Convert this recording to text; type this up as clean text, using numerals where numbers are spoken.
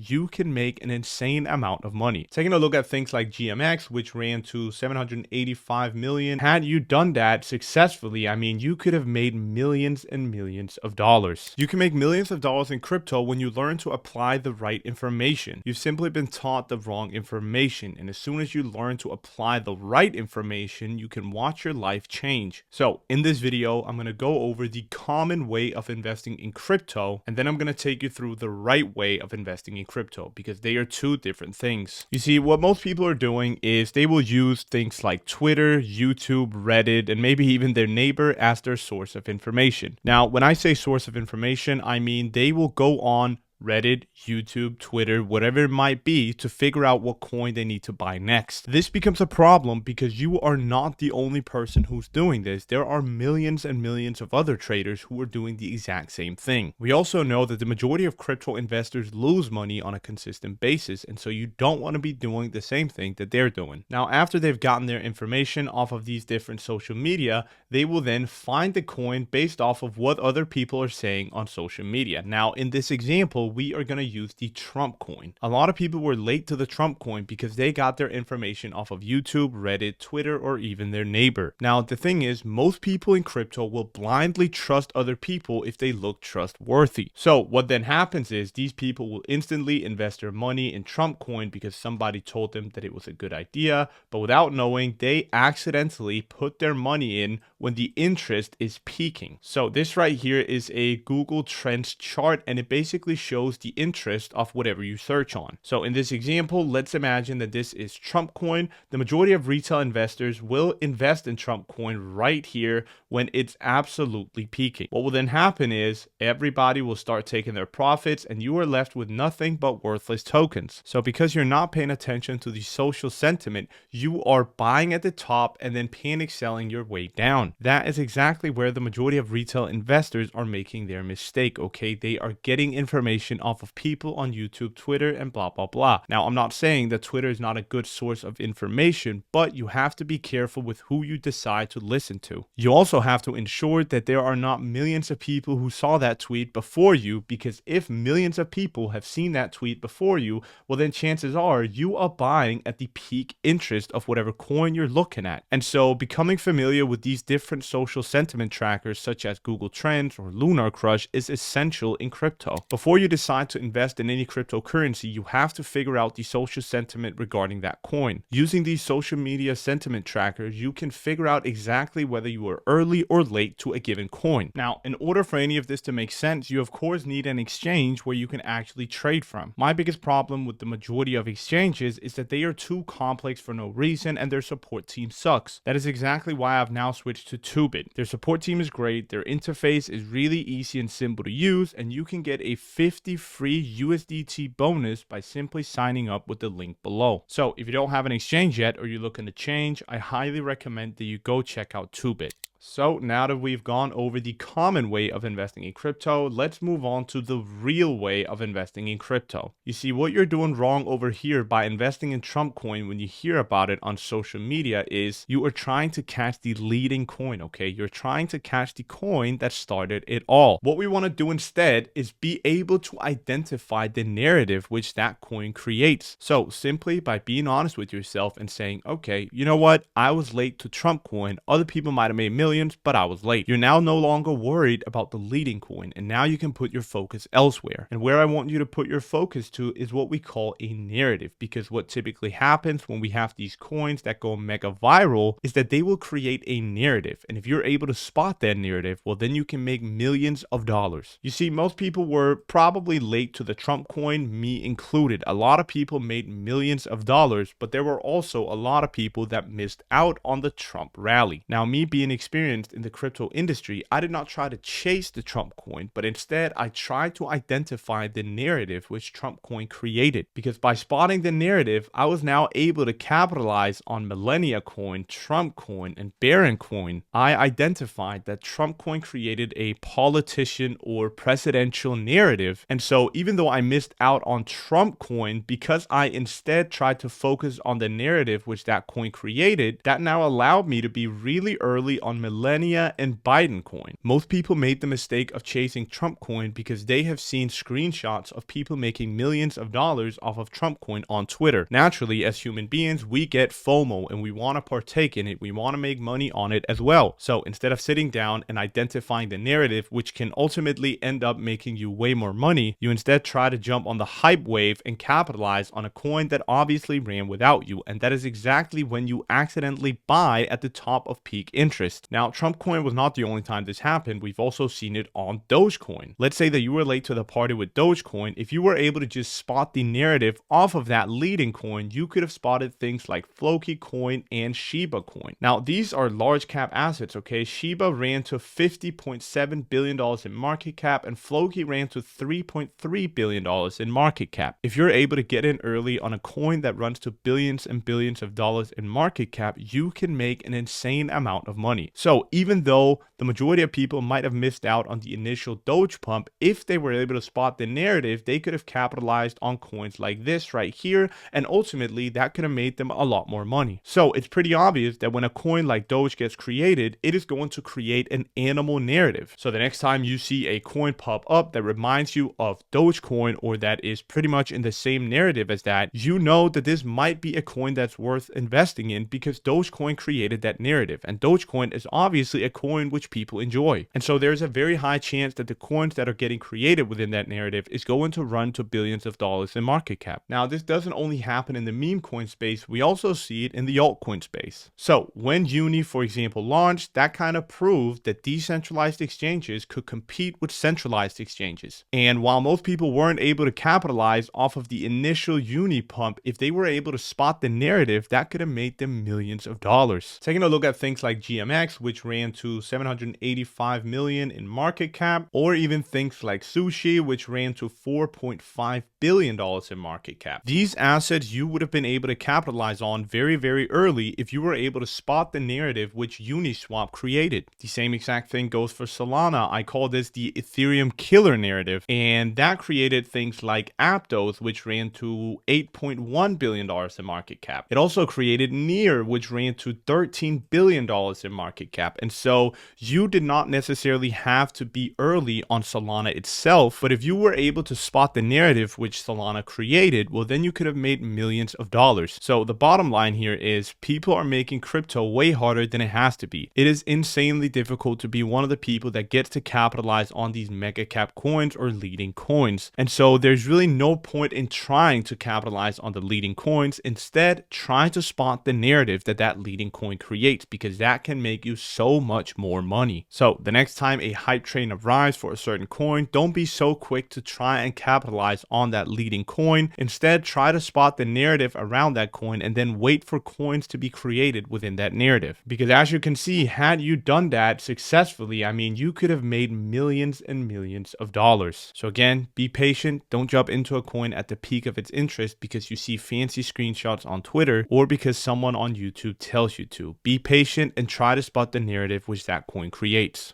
you can make an insane amount of money. Taking a look at things like GMX, which ran to 785 million. Had you done that successfully, I mean, you could have made millions and millions of dollars. You can make millions of dollars in crypto when you learn to apply the right information. You've simply been taught the wrong information, and as soon as you learn to apply the right information, you can watch your life change. So in this video, I'm going to go over the common way of investing in crypto, and then I'm going to take you through the right way of investing in crypto, because they are two different things. You see, what most people are doing is they will use things like Twitter, YouTube, Reddit, and maybe even their neighbor as their source of information. Now, when I say source of information, I mean they will go on Reddit, YouTube, Twitter, whatever it might be, to figure out what coin they need to buy next. This becomes a problem because you are not the only person who's doing this. There are millions and millions of other traders who are doing the exact same thing. We also know that the majority of crypto investors lose money on a consistent basis, and so you don't want to be doing the same thing that they're doing. Now, after they've gotten their information off of these different social media, they will then find the coin based off of what other people are saying on social media. Now, in this example, we are going to use the Trump coin. A lot of people were late to the Trump coin because they got their information off of YouTube, Reddit, Twitter, or even their neighbor. Now, the thing is, most people in crypto will blindly trust other people if they look trustworthy. So what then happens is these people will instantly invest their money in Trump coin because somebody told them that it was a good idea, but without knowing, they accidentally put their money in when the interest is peaking. So this right here is a Google Trends chart, and it basically shows the interest of whatever you search on. So in this example, let's imagine that this is Trump coin. The majority of retail investors will invest in Trump coin right here when it's absolutely peaking. What will then happen is everybody will start taking their profits, and you are left with nothing but worthless tokens. So because you're not paying attention to the social sentiment, you are buying at the top and then panic selling your way down. That is exactly where the majority of retail investors are making their mistake, okay? They are getting information off of people on YouTube, Twitter, and blah, blah, blah. Now, I'm not saying that Twitter is not a good source of information, but you have to be careful with who you decide to listen to. You also have to ensure that there are not millions of people who saw that tweet before you, because if millions of people have seen that tweet before you, well, then chances are you are buying at the peak interest of whatever coin you're looking at. And so becoming familiar with these different social sentiment trackers such as Google Trends or Lunar Crush is essential in crypto. Before you decide to invest in any cryptocurrency, you have to figure out the social sentiment regarding that coin. Using these social media sentiment trackers, you can figure out exactly whether you are early or late to a given coin. Now, in order for any of this to make sense, you of course need an exchange where you can actually trade from. My biggest problem with the majority of exchanges is that they are too complex for no reason, and their support team sucks. That is exactly why I've now switched to toobit. Their support team is great, their interface is really easy and simple to use, and you can get a 50 free USDT bonus by simply signing up with the link below. So if you don't have an exchange yet or you're looking to change, I highly recommend that you go check out toobit. So now that we've gone over the common way of investing in crypto, let's move on to the real way of investing in crypto. You see, what you're doing wrong over here by investing in Trump coin when you hear about it on social media is you are trying to catch the leading coin, okay? You're trying to catch the coin that started it all. What we want to do instead is be able to identify the narrative which that coin creates. So simply by being honest with yourself and saying, okay, you know what? I was late to Trump coin. Other people might have made millions, but I was late. You're now no longer worried about the leading coin, and now you can put your focus elsewhere. And where I want you to put your focus to is what we call a narrative, because what typically happens when we have these coins that go mega viral is that they will create a narrative. And if you're able to spot that narrative, well, then you can make millions of dollars. You see, most people were probably late to the Trump coin, me included. A lot of people made millions of dollars, but there were also a lot of people that missed out on the Trump rally. Now, me being experienced in the crypto industry, I did not try to chase the Trump coin, but instead I tried to identify the narrative which Trump coin created, because by spotting the narrative, I was now able to capitalize on Millennia coin, Trump coin, and Baron coin. I identified that Trump coin created a politician or presidential narrative, and so even though I missed out on Trump coin, because I instead tried to focus on the narrative which that coin created, that now allowed me to be really early on Millennia and Biden coin. Most people made the mistake of chasing Trump coin because they have seen screenshots of people making millions of dollars off of Trump coin on Twitter. Naturally, as human beings, we get FOMO and we want to partake in it. We want to make money on it as well. So instead of sitting down and identifying the narrative, which can ultimately end up making you way more money, you instead try to jump on the hype wave and capitalize on a coin that obviously ran without you. And that is exactly when you accidentally buy at the top of peak interest. Now, Trump coin was not the only time this happened. We've also seen it on Dogecoin. Let's say that you were late to the party with Dogecoin. If you were able to just spot the narrative off of that leading coin, you could have spotted things like Floki coin and Shiba coin. Now, these are large cap assets, okay? Shiba ran to $50.7 billion in market cap and Floki ran to $3.3 billion in market cap. If you're able to get in early on a coin that runs to billions and billions of dollars in market cap, you can make an insane amount of money. So even though the majority of people might have missed out on the initial Doge pump, if they were able to spot the narrative, they could have capitalized on coins like this right here, and ultimately that could have made them a lot more money. So it's pretty obvious that when a coin like Doge gets created, it is going to create an animal narrative. So the next time you see a coin pop up that reminds you of Dogecoin or that is pretty much in the same narrative as that, you know that this might be a coin that's worth investing in because Dogecoin created that narrative, and Dogecoin is obviously a coin which people enjoy. And so there's a very high chance that the coins that are getting created within that narrative is going to run to billions of dollars in market cap. Now, this doesn't only happen in the meme coin space, we also see it in the altcoin space. So when Uni, for example, launched, that kind of proved that decentralized exchanges could compete with centralized exchanges. And while most people weren't able to capitalize off of the initial Uni pump, if they were able to spot the narrative, that could have made them millions of dollars. Taking a look at things like GMX, which ran to 785 million in market cap, or even things like Sushi, which ran to $4.5 billion in market cap. These assets you would have been able to capitalize on very, very early if you were able to spot the narrative which Uniswap created. The same exact thing goes for Solana. I call this the Ethereum killer narrative, and that created things like Aptos, which ran to $8.1 billion in market cap. It also created Near, which ran to $13 billion in market cap. And so you did not necessarily have to be early on Solana itself, but if you were able to spot the narrative which Solana created, well, then you could have made millions of dollars. So the bottom line here is people are making crypto way harder than it has to be. It is insanely difficult to be one of the people that gets to capitalize on these mega cap coins or leading coins. And so there's really no point in trying to capitalize on the leading coins. Instead, try to spot the narrative that that leading coin creates, because that can make you so much more money. So the next time a hype train arrives for a certain coin, don't be so quick to try and capitalize on that leading coin. Instead, try to spot the narrative around that coin and then wait for coins to be created within that narrative. Because as you can see, had you done that successfully, I mean, you could have made millions and millions of dollars. So again, be patient. Don't jump into a coin at the peak of its interest because you see fancy screenshots on Twitter or because someone on YouTube tells you to. Be patient and try to spot the narrative which that coin creates.